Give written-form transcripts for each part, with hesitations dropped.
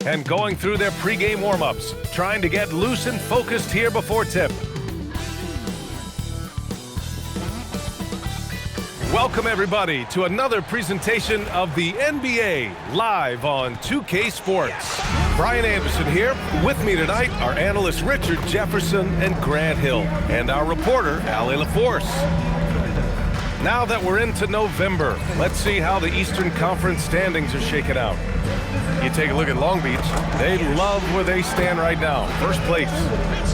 and going through their pregame warm-ups, trying to get loose and focused here before tip. Welcome, everybody, to another presentation of the NBA live on 2K Sports. Brian Anderson here. With me tonight are analysts Richard Jefferson and Grant Hill, and our reporter, Allie LaForce. Now that we're into November, let's see how the Eastern Conference standings are shaking out. You take a look at Long Beach, they love where they stand right now, first place.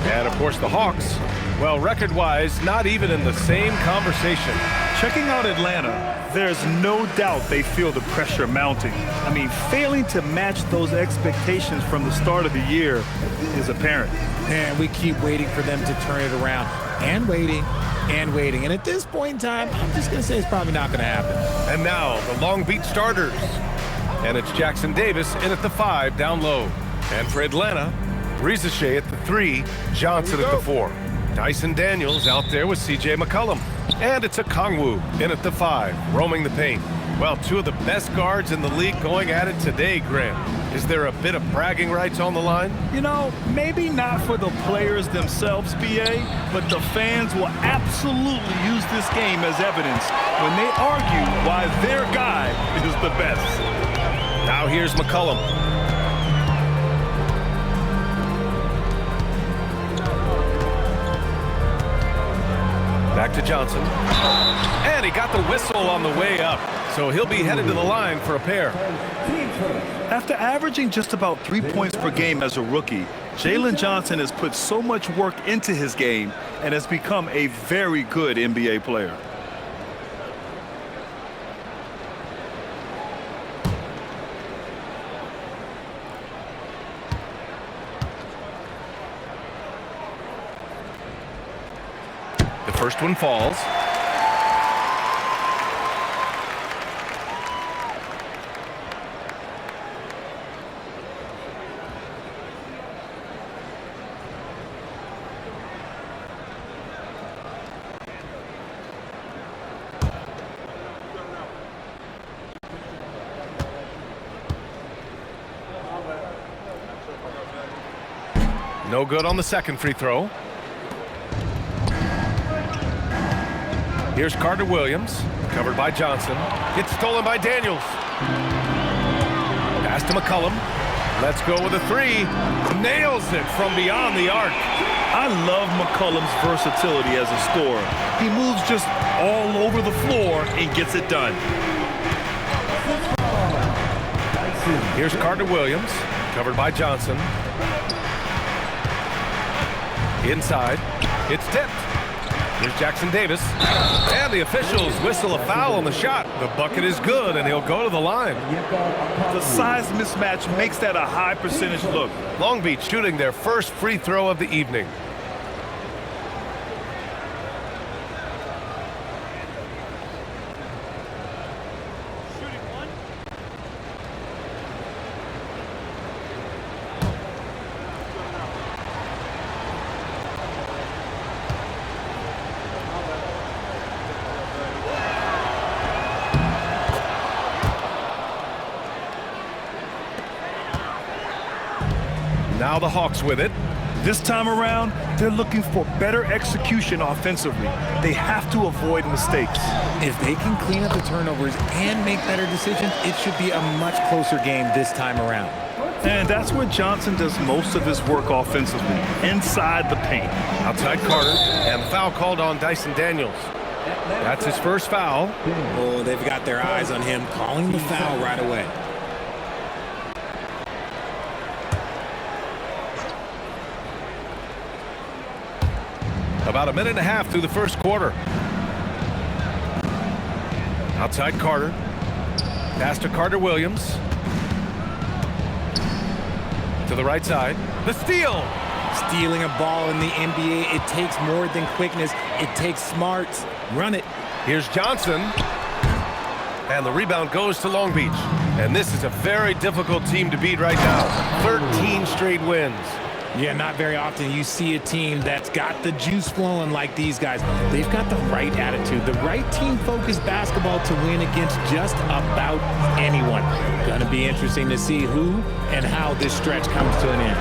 And of course the Hawks, well, record-wise, not even in the same conversation. Checking out Atlanta, there's no doubt they feel the pressure mounting. I mean, failing to match those expectations from the start of the year is apparent. And we keep waiting for them to turn it around, and waiting. And at this point in time, I'm just going to say it's probably not going to happen. And now, the Long Beach starters. And it's Jackson Davis in at the 5, down low. And for Atlanta, Rizachet at the 3, Johnson at the 4. Dyson Daniels out there with C.J. McCollum. And it's a Kongwu in at the 5, roaming the paint. Well, two of the best guards in the league going at it today, Grant. Is there a bit of bragging rights on the line? You know, maybe not for the players themselves, BA, but the fans will absolutely use this game as evidence when they argue why their guy is the best. Now here's McCollum. Back to Johnson. And he got the whistle on the way up. So he'll be headed to the line for a pair. After averaging just about 3 points per game as a rookie, Jalen Johnson has put so much work into his game and has become a very good NBA player. The first one falls. No good on the second free throw. Here's Carter-Williams, covered by Johnson. Gets stolen by Daniels. Pass to McCollum. Let's go with a 3. Nails it from beyond the arc. I love McCollum's versatility as a scorer. He moves just all over the floor and gets it done. Here's Carter-Williams, covered by Johnson. Inside, it's tipped. Here's Jackson Davis. And the officials whistle a foul on the shot. The bucket is good, and he'll go to the line. The size mismatch makes that a high percentage look. Long Beach shooting their first free throw of the evening. Now the Hawks with it. This time around, they're looking for better execution offensively. They have to avoid mistakes. If they can clean up the turnovers and make better decisions, it should be a much closer game this time around. And that's where Johnson does most of his work offensively, inside the paint. Outside Carter, and the foul called on Dyson Daniels. That's his first foul. Oh, they've got their eyes on him, calling the foul right away. About a minute and a half through the first quarter. Outside Carter. Pass to Carter-Williams. To the right side. The steal! Stealing a ball in the NBA, it takes more than quickness. It takes smarts. Run it. Here's Johnson. And the rebound goes to Long Beach. And this is a very difficult team to beat right now. 13 straight wins. Yeah, not very often you see a team that's got the juice flowing like these guys. They've got the right attitude, the right team-focused basketball to win against just about anyone. Going to be interesting to see who and how this stretch comes to an end.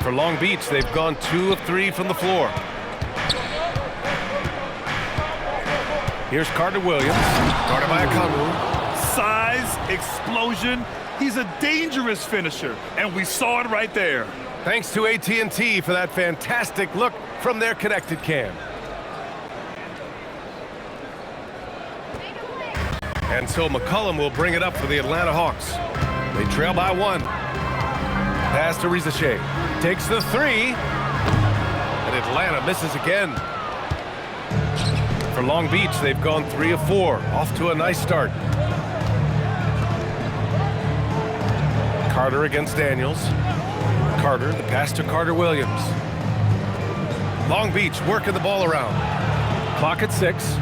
For Long Beach, they've gone 2 of 3 from the floor. Here's Carter-Williams, guarded by Okongwu. Size, explosion. He's a dangerous finisher, and we saw it right there. Thanks to TNT for that fantastic look from their connected cam. And so McCollum will bring it up for the Atlanta Hawks. They trail by 1. Pass to Rizachet. Takes the 3. And Atlanta misses again. For Long Beach, they've gone 3 of 4. Off to a nice start. Carter against Daniels. Carter, the pass to Carter-Williams. Long Beach working the ball around. Clock at 6.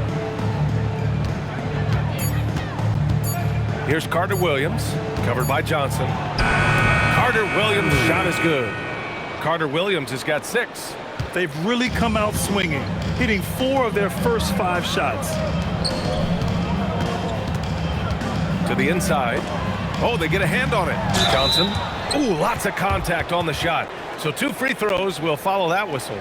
Here's Carter-Williams, covered by Johnson. Carter-Williams' shot is good. Carter-Williams has got 6. They've really come out swinging, hitting 4 of their first 5 shots. To the inside. Oh, they get a hand on it. Johnson. Ooh, lots of contact on the shot. So 2 free throws will follow that whistle.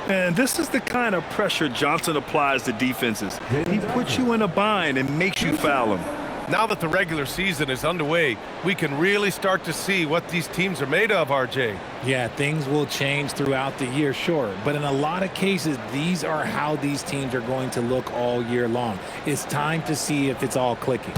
And this is the kind of pressure Johnson applies to defenses. He puts you in a bind and makes you foul him. Now that the regular season is underway, we can really start to see what these teams are made of, RJ. Yeah, things will change throughout the year, sure. But in a lot of cases, these are how these teams are going to look all year long. It's time to see if it's all clicking.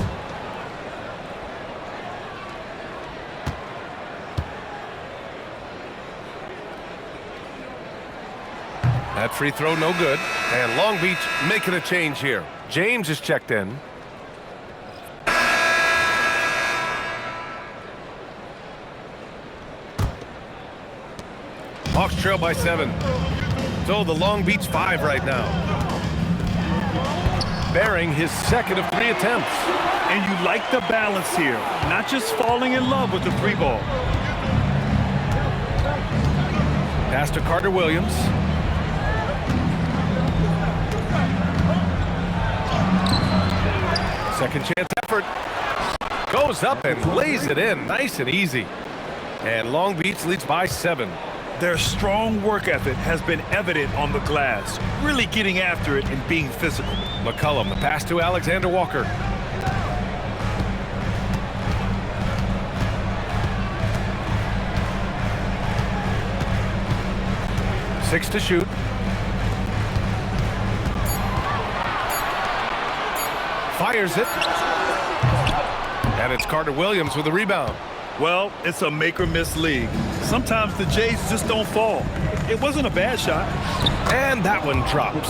That free throw no good. And Long Beach making a change here. James is checked in. Hawks trail by 7. So the Long Beach 5 right now. Bearing his 2nd of 3 attempts. And you like the balance here, not just falling in love with the 3 ball. Pass to Carter-Williams. Second chance effort. Goes up and lays it in nice and easy. And Long Beach leads by 7. Their strong work ethic has been evident on the glass, really getting after it and being physical. McCollum, the pass to Alexander Walker. Six to shoot. Fires it. And it's Carter-Williams with the rebound. Well, it's a make-or-miss league. Sometimes the Jays just don't fall. It wasn't a bad shot. And that one drops.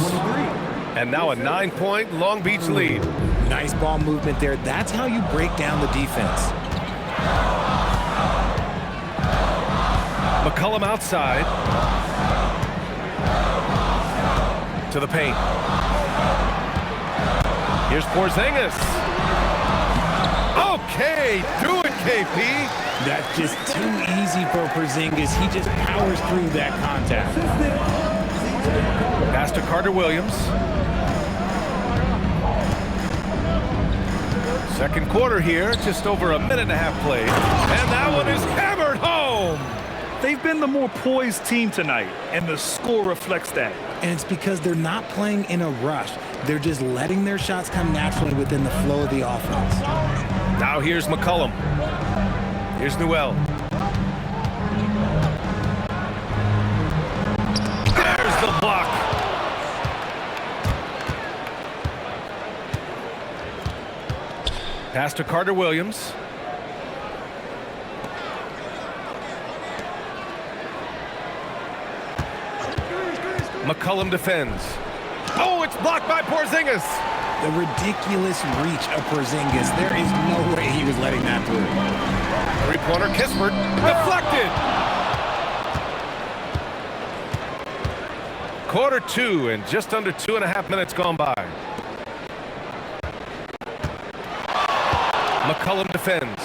And now a 9-point Long Beach lead. Nice ball movement there. That's how you break down the defense. McCollum outside. To the paint. Here's Porzingis. Okay, do it, KP. That's just too easy for Porzingis. He just powers through that contact. Pass to Carter-Williams. Second quarter here, just over a minute and a half played. And that one is hammered home. They've been the more poised team tonight, and the score reflects that. And it's because they're not playing in a rush. They're just letting their shots come naturally within the flow of the offense. Now here's McCollum. Here's Newell. There's the block. Pass to Carter-Williams. McCollum defends. Oh, it's blocked by Porzingis. The ridiculous reach of Porzingis. There is no way he was letting that through. Three-pointer, Kispert, deflected. Quarter 2 and just under 2.5 minutes gone by. McCollum defends.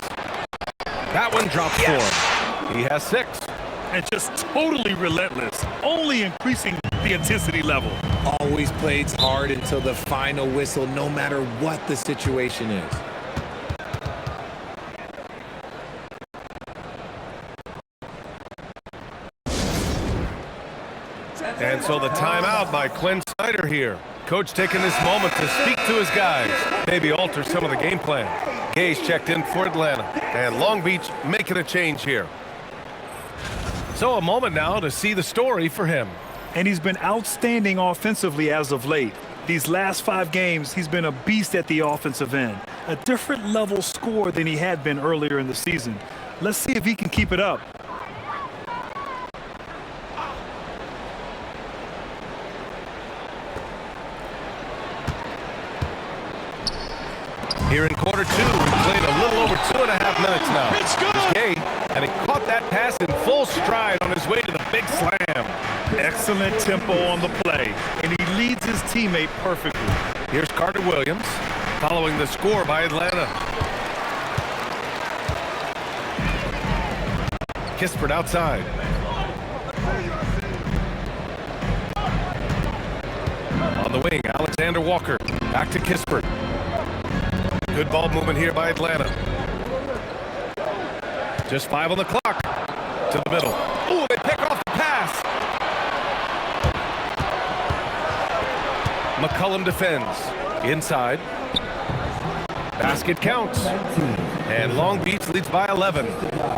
That one drops for him. He has 6. And just totally relentless, only increasing the intensity level. Always plays hard until the final whistle, no matter what the situation is. And so the timeout by Quinn Snyder here. Coach taking this moment to speak to his guys, maybe alter some of the game plan. Gay's checked in for Atlanta, and Long Beach making a change here. So a moment now to see the story for him. And he's been outstanding offensively as of late. These last 5 games, he's been a beast at the offensive end. A different level score than he had been earlier in the season. Let's see if he can keep it up. Here in quarter 2, we've played a little over 2.5 minutes now. Here's Gay, and he caught that pass in full stride on his way to the big slam. Excellent tempo on the play, and he leads his teammate perfectly. Here's Carter-Williams, following the score by Atlanta. Kispert outside. On the wing, Alexander Walker. Back to Kispert. Good ball movement here by Atlanta. Just 5 on the clock. To the middle. Ooh, they pick off the pass. McCollum defends. Inside. Basket counts. And Long Beach leads by 11.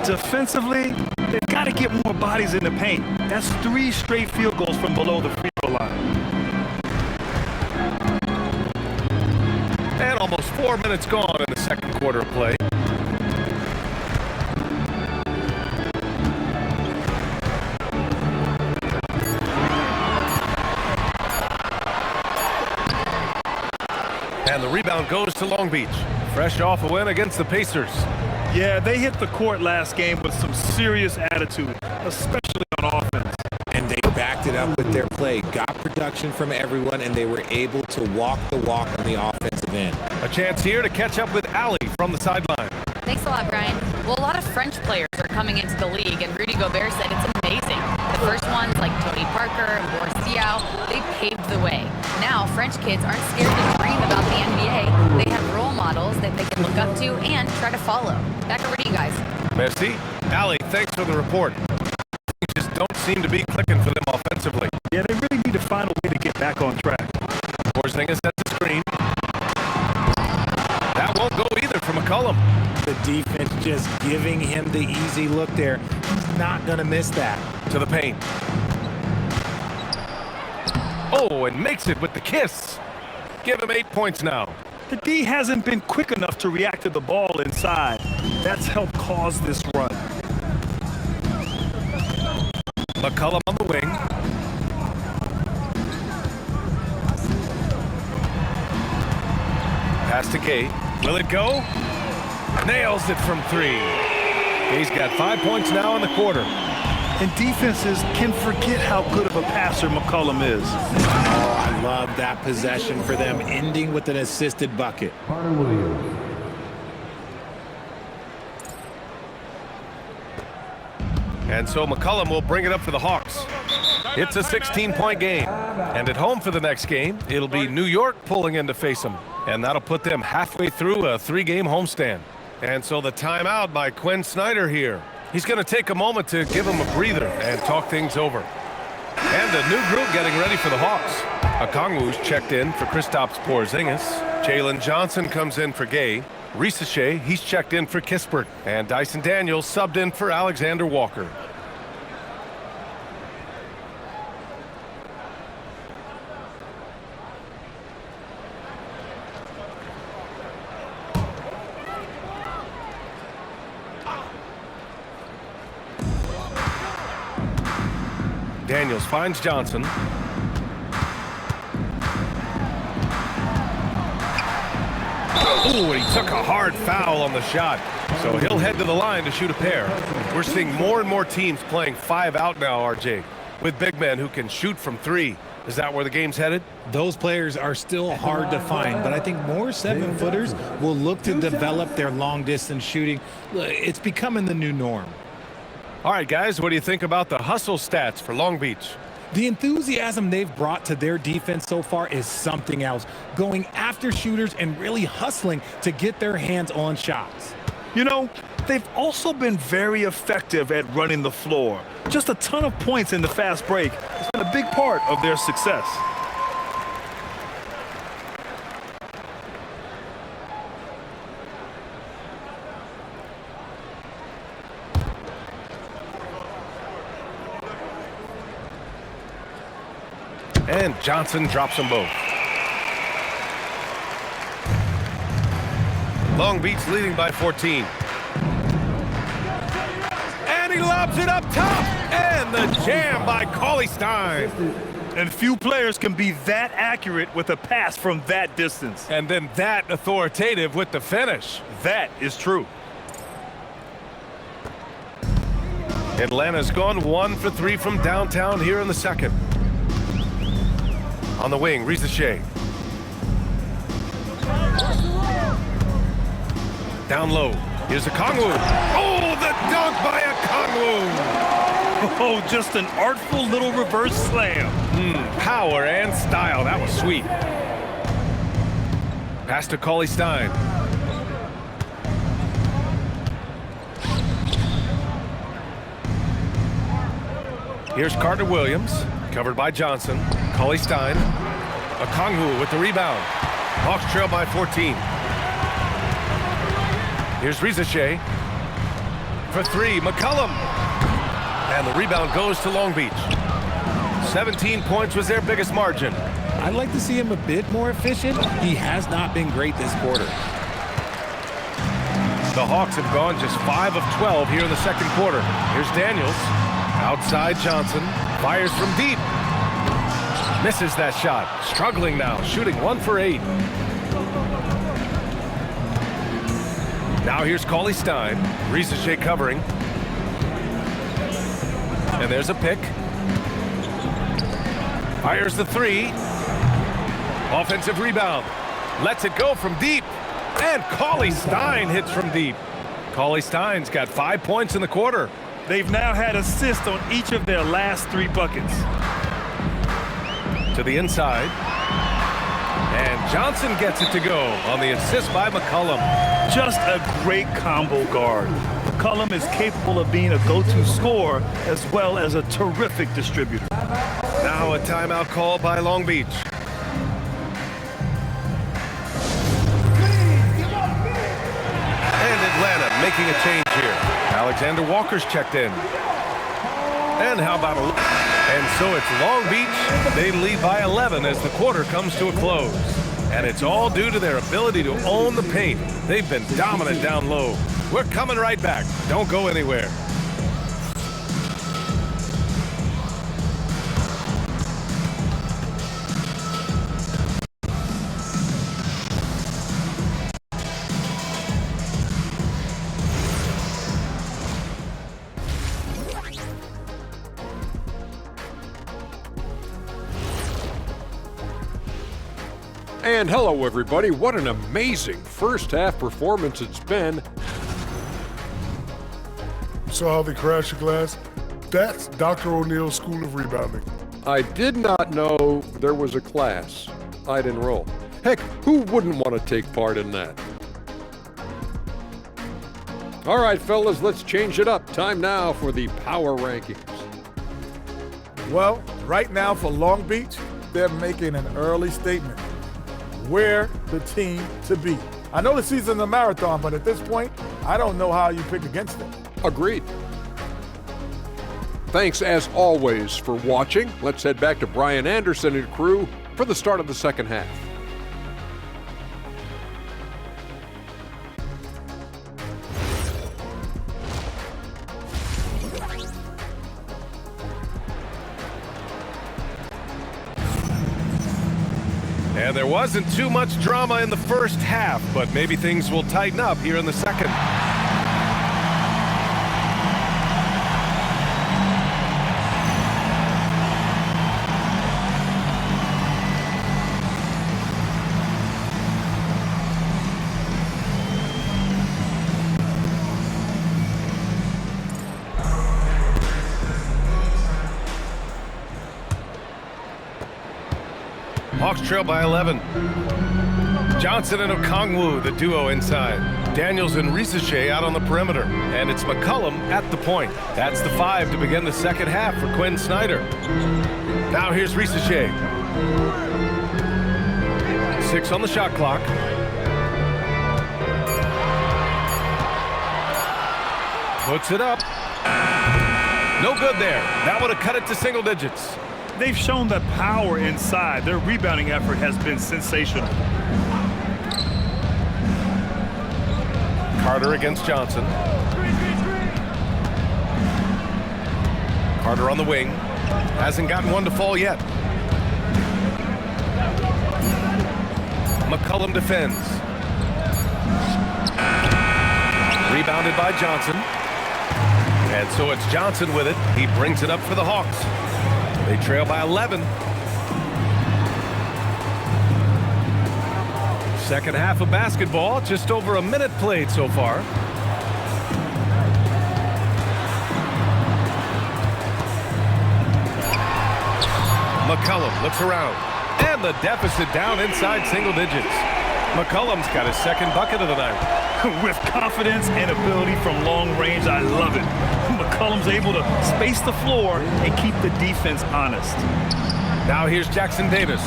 Defensively, they've got to get more bodies in the paint. That's 3 straight field goals from below the free throw line. And almost 4 minutes gone in the second quarter of play. And the rebound goes to Long Beach. Fresh off a win against the Pacers. Yeah, they hit the court last game with some serious attitude, especially on offense. And they backed it up with their play, got production from everyone, and they were able to walk the walk on the offensive end. A chance here to catch up with Allie from the sideline. Thanks a lot, Brian. Well, a lot of French players are coming into the league, and Rudy Gobert said it's amazing. The first ones, like Tony Parker and Boris Diaw, they paved the way. Now, French kids aren't scared to dream about the NBA. They have role models that they can look up to and try to follow. Back over to you guys. Merci. Allie, thanks for the report. Things just don't seem to be clicking for them offensively. Yeah, they really need to find a way to get back on track. Porzingis sets the screen. That won't go either for McCollum. The defense just giving him the easy look there. He's not going to miss that. To the paint. Oh, and makes it with the kiss. Give him 8 points now. The D hasn't been quick enough to react to the ball inside. That's helped cause this run. McCollum on the wing. Pass to Gay. Will it go? Nails it from 3. He's got 5 points now in the quarter. And defenses can forget how good of a passer McCollum is. Oh, I love that possession for them, ending with an assisted bucket. Carter-Williams. And so McCollum will bring it up for the Hawks. It's a 16-point game. And at home for the next game, it'll be New York pulling in to face them. And that'll put them halfway through a 3-game homestand. And so the timeout by Quinn Snyder here. He's going to take a moment to give him a breather and talk things over. And a new group getting ready for the Hawks. Okongwu's checked in for Kristaps Porzingis. Jalen Johnson comes in for Gay. Risache, he's checked in for Kispert. And Dyson Daniels subbed in for Alexander Walker. Daniels finds Johnson. Ooh, and he took a hard foul on the shot. So he'll head to the line to shoot a pair. We're seeing more and more teams playing 5 out now, RJ, with big men who can shoot from 3. Is that where the game's headed? Those players are still hard to find, but I think more 7-footers will look to develop their long-distance shooting. It's becoming the new norm. All right, guys, what do you think about the hustle stats for Long Beach? The enthusiasm they've brought to their defense so far is something else, going after shooters and really hustling to get their hands on shots. You know, they've also been very effective at running the floor. Just a ton of points in the fast break has been a big part of their success. And Johnson drops them both. Long Beach leading by 14. And he lobs it up top. And the jam by Cauley-Stein. And few players can be that accurate with a pass from that distance. And then that authoritative with the finish. That is true. Atlanta's gone 1 for 3 from downtown here in the second. On the wing, Rizachet. Down low. Here's Okongwu. Oh, the dunk by Okongwu. Oh, just an artful little reverse slam. Power and style. That was sweet. Pass to Cauley-Stein. Here's Carter-Williams. Covered by Johnson. Cauley-Stein. Okongwu with the rebound. Hawks trail by 14. Here's Rizachet. For 3, McCollum. And the rebound goes to Long Beach. 17 points was their biggest margin. I'd like to see him a bit more efficient. He has not been great this quarter. The Hawks have gone just 5 of 12 here in the second quarter. Here's Daniels. Outside Johnson. Fires from deep. Misses that shot. Struggling now. Shooting 1 for 8. Now here's Cauley-Stein. Rizachet covering. And there's a pick. Fires the 3. Offensive rebound. Lets it go from deep. And Cauley-Stein hits from deep. Cauley-Stein's got 5 points in the quarter. They've now had assists on each of their last 3 buckets. To the inside. And Johnson gets it to go on the assist by McCollum. Just a great combo guard. McCollum is capable of being a go-to scorer as well as a terrific distributor. Now a timeout call by Long Beach. And Atlanta making a change here. Alexander Walker's checked in. And how about and so it's Long Beach. They lead by 11 as the quarter comes to a close. And it's all due to their ability to own the paint. They've been dominant down low. We're coming right back. Don't go anywhere. And hello, everybody. What an amazing first half performance it's been. Saw how they crashed the glass? That's Dr. O'Neill's School of Rebounding. I did not know there was a class I'd enroll. Heck, who wouldn't want to take part in that? All right, fellas, let's change it up. Time now for the power rankings. Well, right now for Long Beach, they're making an early statement. We're the team to beat. I know the season's a marathon, but at this point, I don't know how you pick against them. Agreed. Thanks as always for watching. Let's head back to Brian Anderson and crew for the start of the second half. And there wasn't too much drama in the first half, but maybe things will tighten up here in the second. Hawks trail by 11. Johnson and Okongwu, the duo inside. Daniels and Risache out on the perimeter. And it's McCollum at the point. That's the 5 to begin the second half for Quinn Snyder. Now here's Risache. 6 on the shot clock. Puts it up. No good there. That would have cut it to single digits. They've shown the power inside. Their rebounding effort has been sensational. Carter against Johnson. Carter on the wing. Hasn't gotten one to fall yet. McCollum defends. Rebounded by Johnson. And so it's Johnson with it. He brings it up for the Hawks. They trail by 11. Second half of basketball, just over a minute played so far. McCollum looks around. And the deficit down inside single digits. McCollum's got his second bucket of the night. With confidence and ability from long range, I love it. McCollum's able to space the floor and keep the defense honest. Now here's Jackson Davis.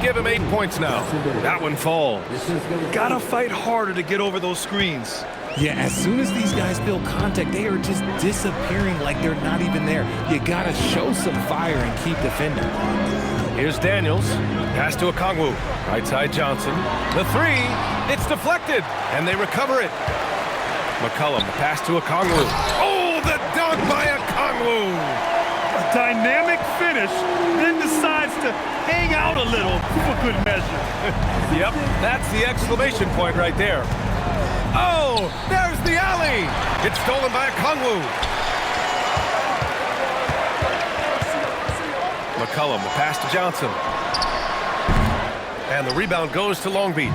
Give him 8 points now. That one falls. Gotta fight harder to get over those screens. Yeah, as soon as these guys feel contact, they are just disappearing like they're not even there. You gotta show some fire and keep defending. Here's Daniels. Pass to Okongwu. Right side Johnson. The 3. It's deflected. And they recover it. McCollum. Pass to Okongwu. Oh, the dunk by Okongwu. A dynamic finish, then decides to hang out a little for good measure. Yep, that's the exclamation point right there. Oh, there's the alley. It's stolen by Okongwu. McCollum, the pass to Johnson. And the rebound goes to Long Beach.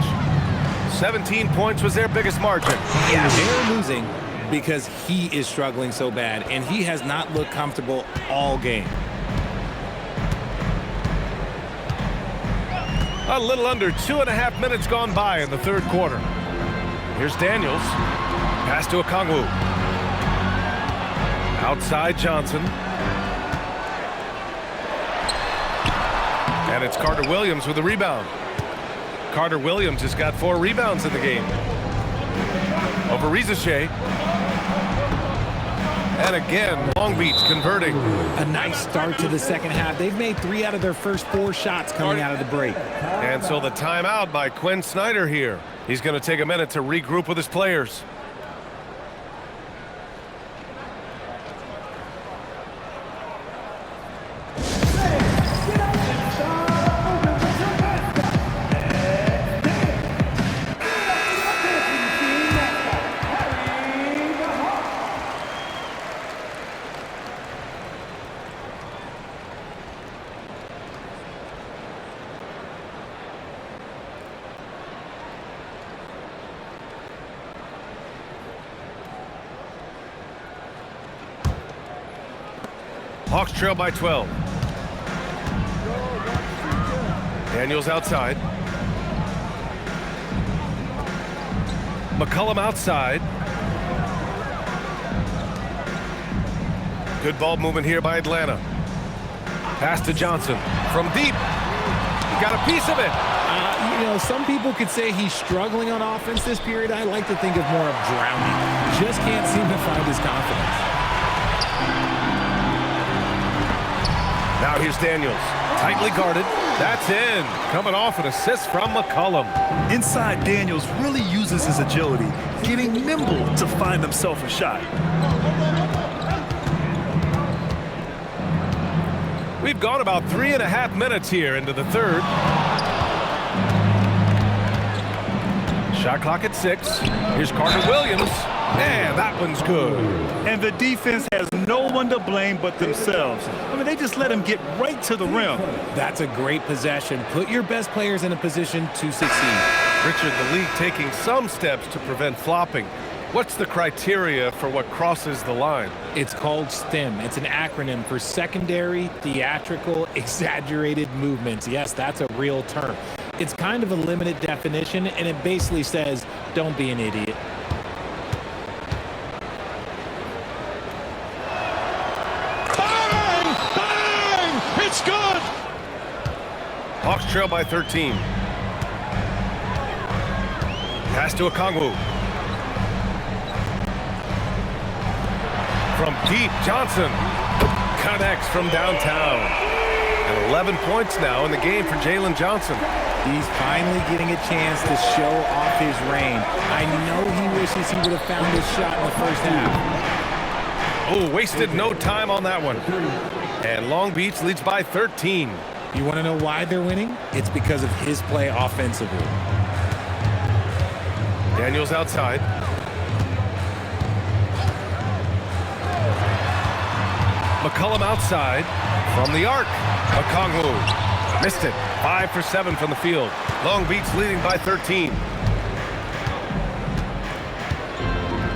17 points was their biggest margin. Yeah, they're losing because he is struggling so bad, and he has not looked comfortable all game. A little under 2.5 minutes gone by in the third quarter. Here's Daniels. Pass to Okongwu. Outside Johnson. And it's Carter-Williams with the rebound. Carter-Williams has got 4 rebounds in the game. Over Risache. And again, Long Beach converting. A nice start to the second half. They've made 3 out of their first 4 shots coming out of the break. And so the timeout by Quinn Snyder here. He's going to take a minute to regroup with his players. Hawks trail by 12. Daniels outside. McCollum outside. Good ball movement here by Atlanta. Pass to Johnson from deep. He got a piece of it. You know, some people could say he's struggling on offense this period. I like to think of more of drowning. Just can't seem to find his confidence. Now here's Daniels. Tightly guarded. That's in. Coming off an assist from McCollum. Inside, Daniels really uses his agility, getting nimble to find himself a shot. We've gone about 3.5 minutes here into the third. Shot clock at 6. Here's Carter-Williams. And that one's good. And the defense has no one to blame but themselves. I mean, they just let him get right to the rim. That's a great possession. Put your best players in a position to succeed. Richard, the league taking some steps to prevent flopping. What's the criteria for what crosses the line? It's called STEM. It's an acronym for secondary, theatrical, exaggerated movements. Yes, that's a real term. It's kind of a limited definition, and it basically says, don't be an idiot. Bang! Bang! It's good! Hawks trail by 13. Pass to Okongwu. From deep, Johnson connects from downtown. And 11 points now in the game for Jalen Johnson. He's finally getting a chance to show off his range. I know he wishes he would have found his shot in the first half. Oh, wasted no time on that one. And Long Beach leads by 13. You want to know why they're winning? It's because of his play offensively. Daniels outside. McCollum outside from the arc. Okongwu missed it. 5 for 7 from the field. Long Beach leading by 13.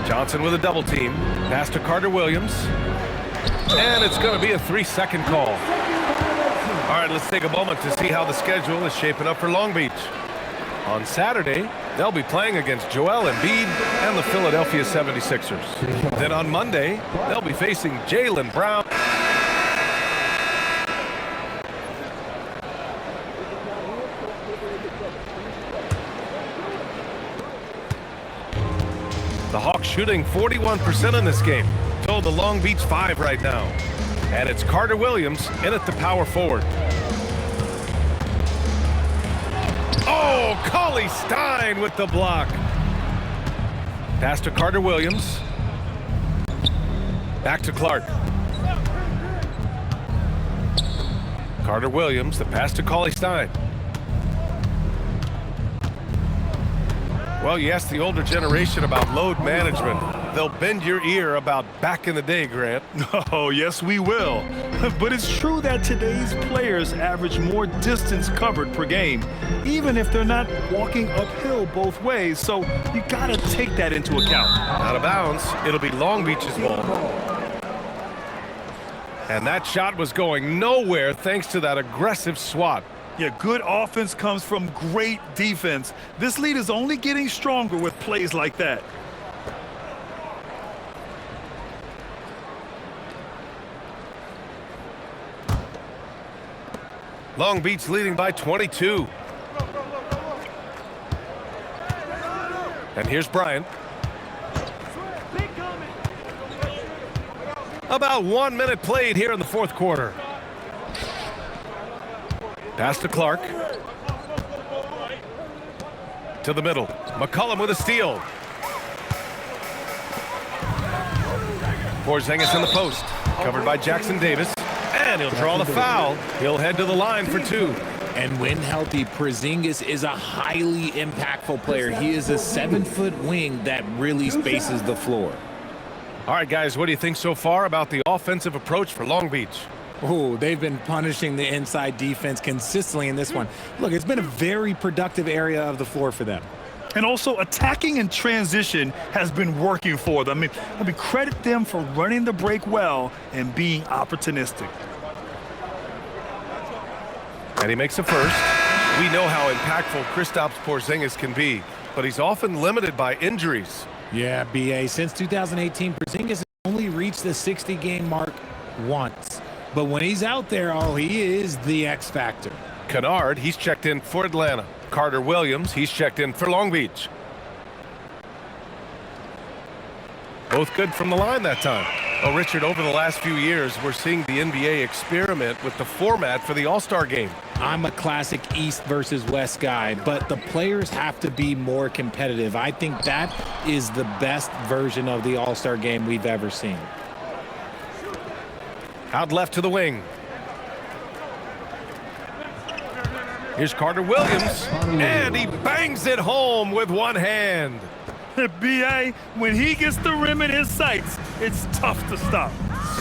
Johnson with a double team. Pass to Carter-Williams. And it's going to be a 3-second call. All right, let's take a moment to see how the schedule is shaping up for Long Beach. On Saturday, they'll be playing against Joel Embiid and the Philadelphia 76ers. Then on Monday, they'll be facing Jaylen Brown. The Hawks shooting 41% in this game. Told the Long Beach 5 right now. And it's Carter-Williams in at the power forward. Oh, Cauley Stein with the block. Pass to Carter-Williams. Back to Clark. Carter-Williams, the pass to Cauley Stein. Well, you ask the older generation about load management. They'll bend your ear about back in the day, Grant. Oh, yes, we will. But it's true that today's players average more distance covered per game, even if they're not walking uphill both ways. So you got to take that into account. Out of bounds. It'll be Long Beach's ball. And that shot was going nowhere thanks to that aggressive swat. Yeah, good offense comes from great defense. This lead is only getting stronger with plays like that. Long Beach leading by 22. And here's Bryant. About 1 minute played here in the fourth quarter. Pass to Clark. To the middle. McCollum with a steal. Porzingis in the post. Covered by Jackson Davis. And he'll draw the foul. He'll head to the line for 2. And when healthy, Porzingis is a highly impactful player. He is a 7-foot wing that really spaces the floor. All right, guys, what do you think so far about the offensive approach for Long Beach? Oh, they've been punishing the inside defense consistently in this one. Look, it's been a very productive area of the floor for them. And also, attacking in transition has been working for them. I mean, credit them for running the break well and being opportunistic. And he makes a first. We know how impactful Kristaps Porzingis can be, but he's often limited by injuries. Yeah, B.A. Since 2018, Porzingis has only reached the 60-game mark once. But when he's out there, oh, he is the X factor. Kennard, he's checked in for Atlanta. Carter-Williams, he's checked in for Long Beach. Both good from the line that time. Oh, Richard, over the last few years, we're seeing the NBA experiment with the format for the All-Star game. I'm a classic East versus West guy, but the players have to be more competitive. I think that is the best version of the All-Star game we've ever seen. Out left to the wing. Here's Carter-Williams, and he bangs it home with one hand. B.A., when he gets the rim in his sights, it's tough to stop.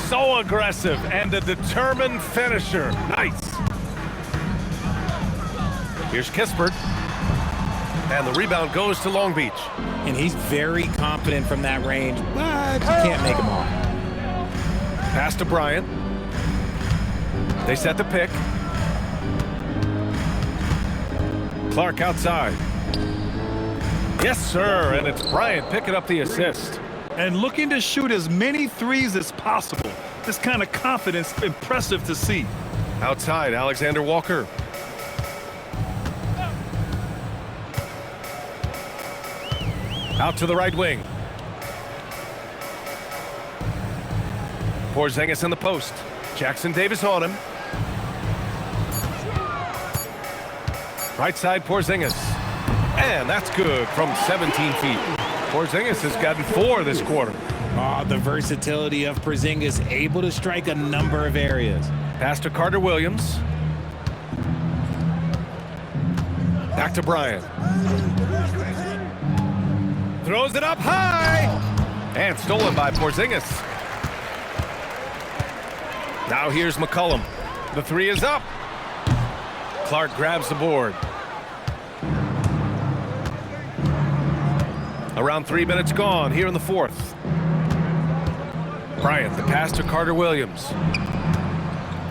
So aggressive and a determined finisher. Nice. Here's Kispert. And the rebound goes to Long Beach. And he's very confident from that range, but you can't make him all. Pass to Bryant. They set the pick. Clark outside. Yes, sir, and it's Bryant picking up the assist. And looking to shoot as many threes as possible. This kind of confidence, impressive to see. Outside, Alexander Walker. Out to the right wing. Porzingis in the post. Jackson Davis on him. Right side, Porzingis. And that's good from 17 feet. Porzingis has gotten 4 this quarter. Oh, the versatility of Porzingis, able to strike a number of areas. Pass to Carter-Williams. Back to Bryant. Throws it up high. And stolen by Porzingis. Now here's McCollum. The 3 is up. Clark grabs the board. Around 3 minutes gone here in the 4th. Bryant, the pass to Carter-Williams.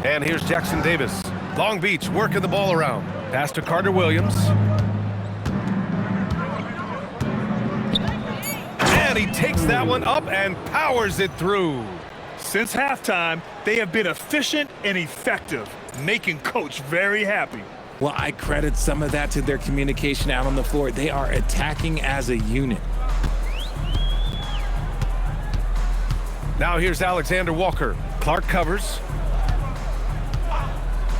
And here's Jackson Davis. Long Beach working the ball around. Pass to Carter-Williams. And he takes that one up and powers it through. Since halftime, they have been efficient and effective, making Coach very happy. Well, I credit some of that to their communication out on the floor. They are attacking as a unit. Now here's Alexander Walker. Clark covers.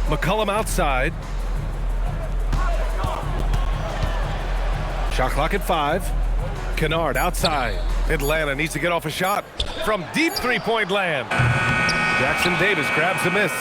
McCollum outside. Shot clock at 5. Kennard outside. Atlanta needs to get off a shot from deep three-point land. Jackson Davis grabs the miss.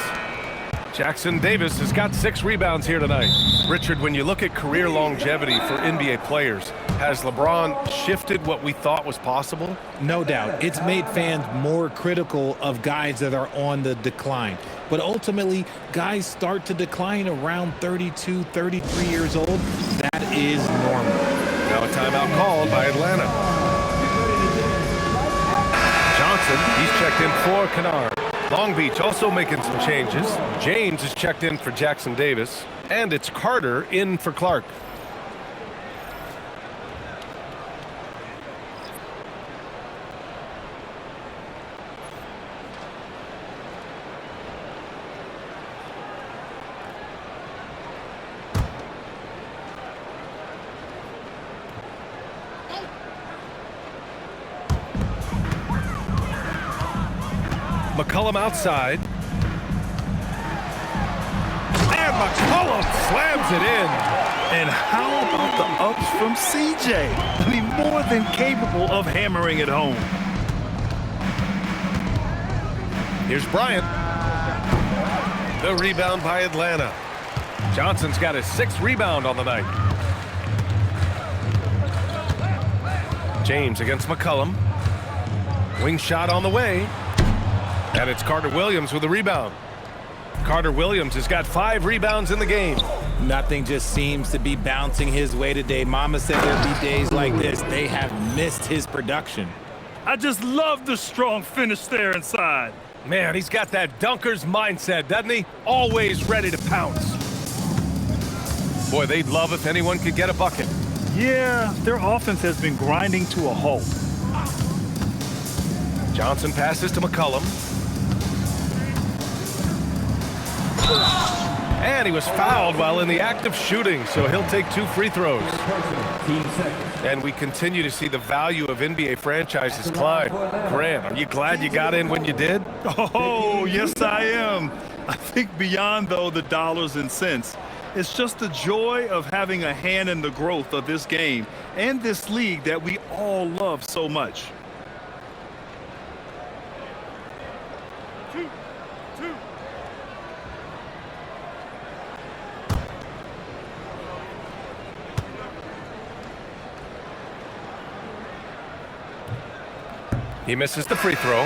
Jackson Davis has got 6 rebounds here tonight. Richard, when you look at career longevity for NBA players, has LeBron shifted what we thought was possible? No doubt. It's made fans more critical of guys that are on the decline. But ultimately, guys start to decline around 32, 33 years old. That is normal. Now a timeout called by Atlanta. Johnson, he's checked in for Kennard. Long Beach also making some changes. James is checked in for Jackson Davis. And it's Carter in for Clark. McCollum outside. And McCollum slams it in. And how about the ups from CJ? I mean, more than capable of hammering it home. Here's Bryant. The rebound by Atlanta. Johnson's got his 6th rebound on the night. James against McCollum. Wing shot on the way. And it's Carter-Williams with the rebound. Carter-Williams has got 5 rebounds in the game. Nothing just seems to be bouncing his way today. Mama said there'd be days like this. They have missed his production. I just love the strong finish there inside. Man, he's got that dunker's mindset, doesn't he? Always ready to pounce. Boy, they'd love if anyone could get a bucket. Yeah, their offense has been grinding to a halt. Johnson passes to McCollum. And he was fouled while in the act of shooting, so he'll take 2 free throws. And we continue to see the value of NBA franchises climb. Grant, are you glad you got in when you did? Oh, yes, I am. I think beyond, though, the dollars and cents, it's just the joy of having a hand in the growth of this game and this league that we all love so much. He misses the free throw.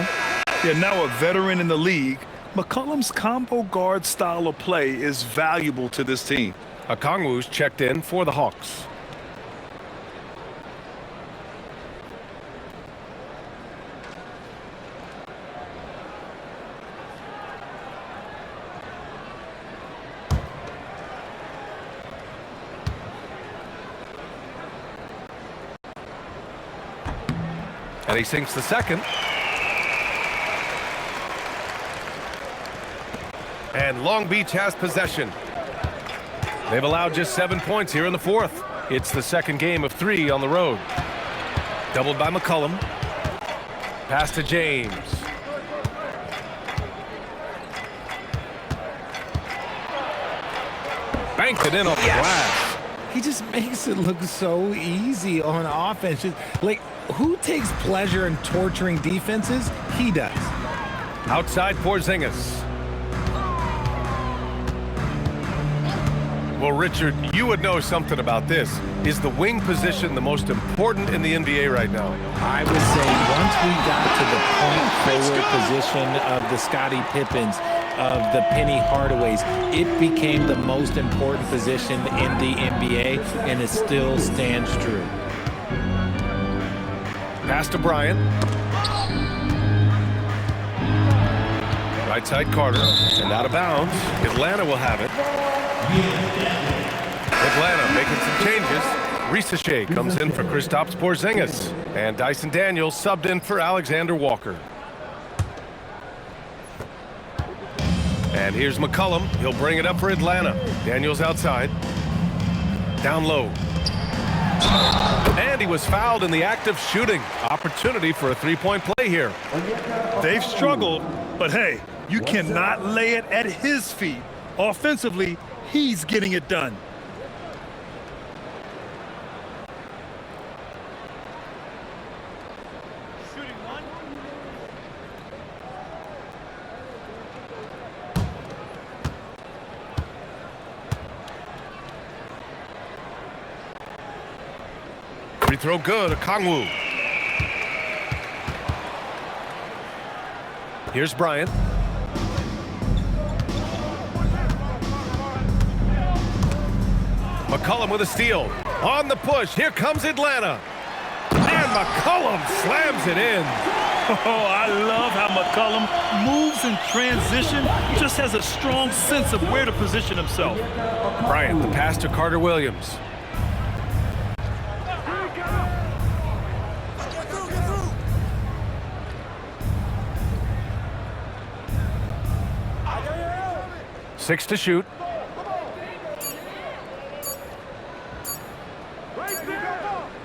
Yeah, now a veteran in the league, McCollum's combo guard style of play is valuable to this team. Okongwu's checked in for the Hawks. And he sinks the second. And Long Beach has possession. They've allowed just 7 points here in the fourth. It's the second game of 3 on the road. Doubled by McCollum. Pass to James. Banked it in off the glass. He just makes it look so easy on offense. Like, who takes pleasure in torturing defenses? He does. Outside Porzingis. Well, Richard, you would know something about this. Is the wing position the most important in the NBA right now? I would say once we got to the point forward position of the Scottie Pippens, of the Penny Hardaways, it became the most important position in the NBA, and it still stands true. Pass to Bryant. Right side Carter, and out of bounds. Atlanta will have it. Atlanta making some changes. Ricochet comes in for Kristaps Porzingis. And Dyson Daniels subbed in for Alexander Walker. And here's McCollum. He'll bring it up for Atlanta. Daniels outside. Down low. And he was fouled in the act of shooting. Opportunity for a three-point play here. They've struggled, but hey, you cannot lay it at his feet. Offensively, he's getting it done. Free throw good, Okongwu. Here's Bryant. McCollum with a steal. On the push, here comes Atlanta. And McCollum slams it in. Oh, I love how McCollum moves in transition. He just has a strong sense of where to position himself. Bryant, the pass to Carter-Williams. Six to shoot.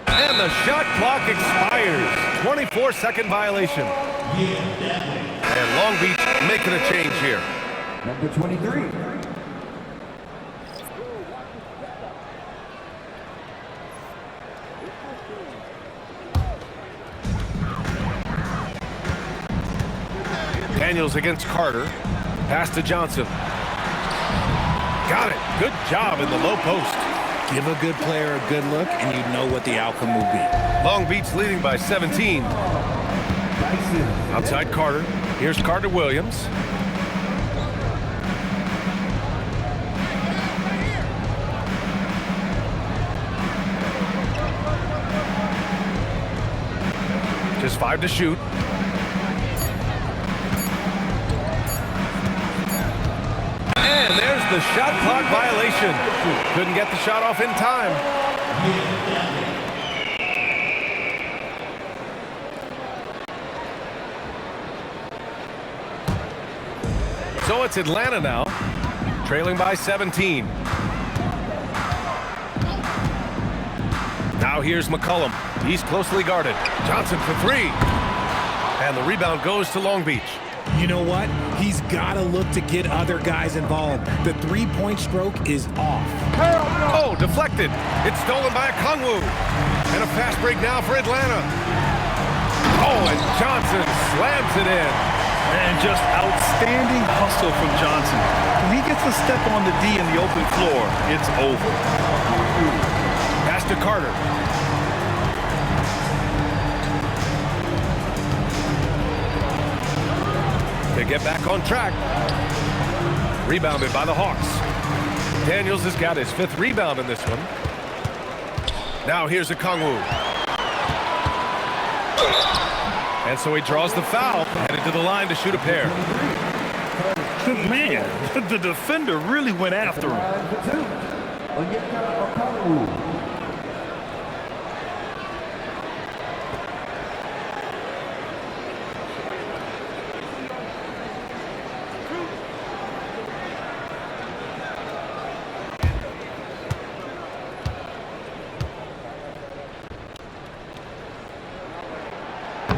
And the shot clock expires. 24-second violation. And Long Beach making a change here. Number 23. Daniels against Carter. Pass to Johnson. Got it. Good job in the low post. Give a good player a good look, and you know what the outcome will be. Long Beach leading by 17. Outside Carter. Here's Carter-Williams. Just 5 to shoot. And there's the shot clock violation. Couldn't get the shot off in time. So it's Atlanta now, trailing by 17. Now here's McCollum. He's closely guarded. Johnson for 3. And the rebound goes to Long Beach. You know what? He's got to look to get other guys involved. The three-point stroke is off. Oh, deflected. It's stolen by Okongwu. And a fast break now for Atlanta. Oh, and Johnson slams it in. And just outstanding hustle from Johnson. When he gets a step on the D in the open floor, it's over. Pass to Carter. They get back on track. Rebounded by the Hawks. Daniels has got his 5th rebound in this one. Now here's Okongwu. And so he draws the foul, headed to the line to shoot a pair. Man, the defender really went after him.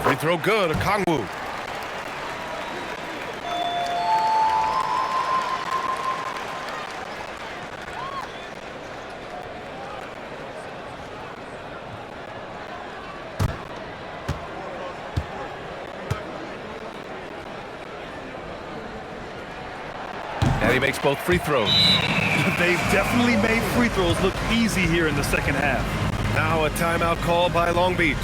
Free throw good, Okongwu. And he makes both free throws. They've definitely made free throws look easy here in the second half. Now a timeout call by Long Beach.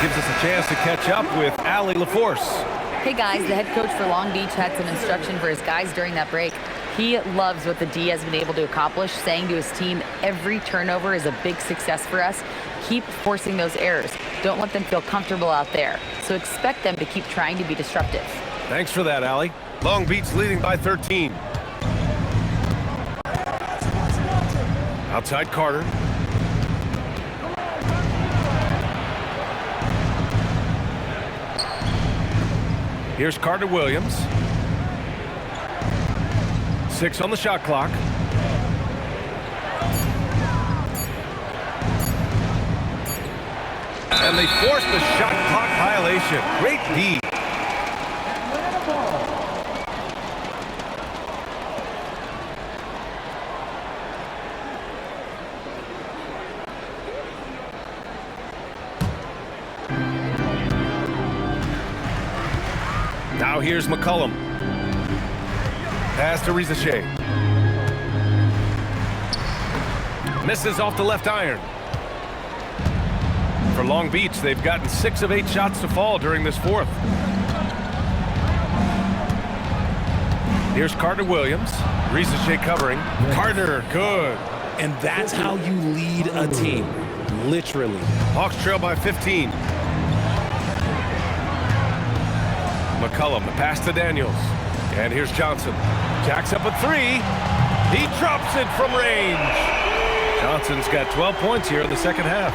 Gives us a chance to catch up with Allie LaForce. Hey guys, the head coach for Long Beach had some instruction for his guys during that break. He loves what the D has been able to accomplish, saying to his team, every turnover is a big success for us. Keep forcing those errors. Don't let them feel comfortable out there. So expect them to keep trying to be disruptive. Thanks for that, Allie. Long Beach leading by 13. Outside Carter. Here's Carter-Williams. 6 on the shot clock. And they force the shot clock violation. Great D. Now here's McCollum. Pass to Rizachet. Misses off the left iron. For Long Beach, they've gotten 6 of 8 shots to fall during this fourth. Here's Carter-Williams. Rizachet covering. Carter, good. And that's how you lead a team, literally. Hawks trail by 15. McCollum, the pass to Daniels. And here's Johnson. Jacks up a 3. He drops it from range. Johnson's got 12 points here in the second half.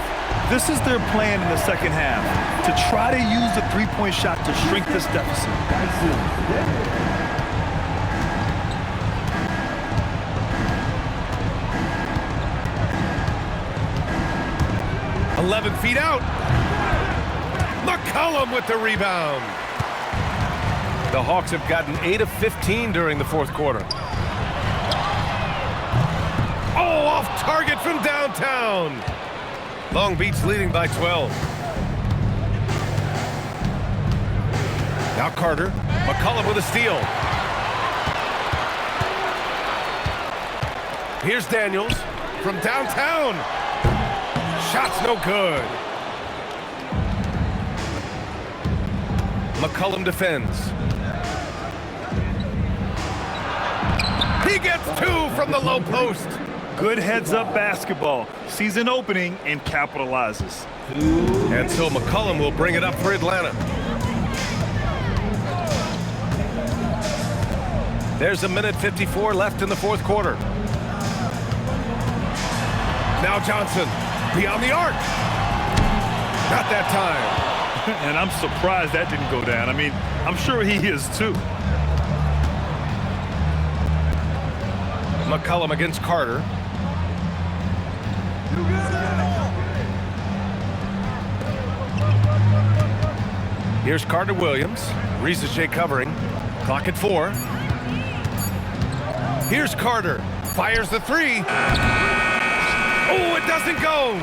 This is their plan in the second half, to try to use the three-point shot to shrink this deficit. 11 feet out. McCollum with the rebound. The Hawks have gotten 8 of 15 during the fourth quarter. Oh, off target from downtown. Long Beach leading by 12. Now Carter. McCollum with a steal. Here's Daniels from downtown. Shot's no good. McCollum defends. He gets 2 from the low post. Good heads-up basketball. Sees an opening and capitalizes. And so McCollum will bring it up for Atlanta. There's 1:54 left in the fourth quarter. Now Johnson, beyond the arc. Not that time. And I'm surprised that didn't go down. I mean, I'm sure he is too. McCollum against Carter. Here's Carter-Williams. Risache covering. Clock at 4. Here's Carter. Fires the 3. Oh, it doesn't go.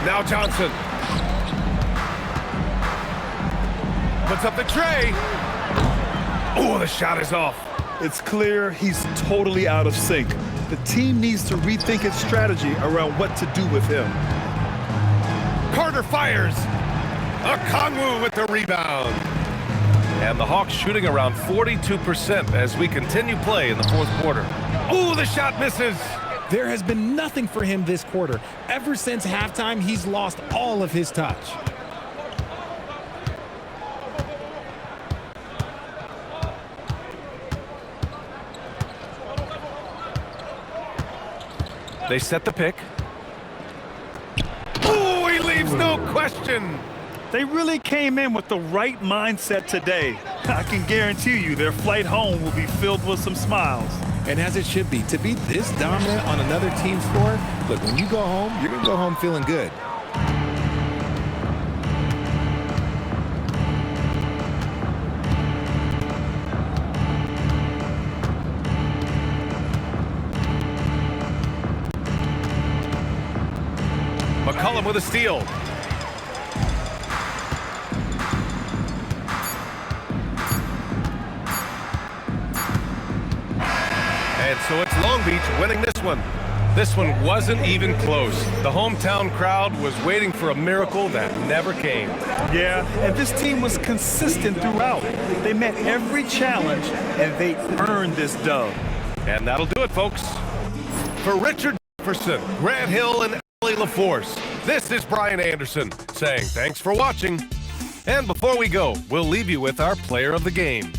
Now Johnson. Puts up the tray. Oh, the shot is off. It's clear he's totally out of sync. The team needs to rethink its strategy around what to do with him. Carter fires. Okongwu with the rebound. And the Hawks shooting around 42% as we continue play in the fourth quarter. Oh, the shot misses. There has been nothing for him this quarter. Ever since halftime, he's lost all of his touch. They set the pick. Oh, he leaves no question. They really came in with the right mindset today. I can guarantee you their flight home will be filled with some smiles. And as it should be, to be this dominant on another team's floor, look, when you go home, you're going to go home feeling good. McCollum with a steal. And so it's Long Beach winning this one. This one wasn't even close. The hometown crowd was waiting for a miracle that never came. Yeah, and this team was consistent throughout. They met every challenge, and they earned this dub. And that'll do it, folks. For Richard Jefferson, Grant Hill, and Ellie LaForce, this is Brian Anderson saying thanks for watching. And before we go, we'll leave you with our player of the game.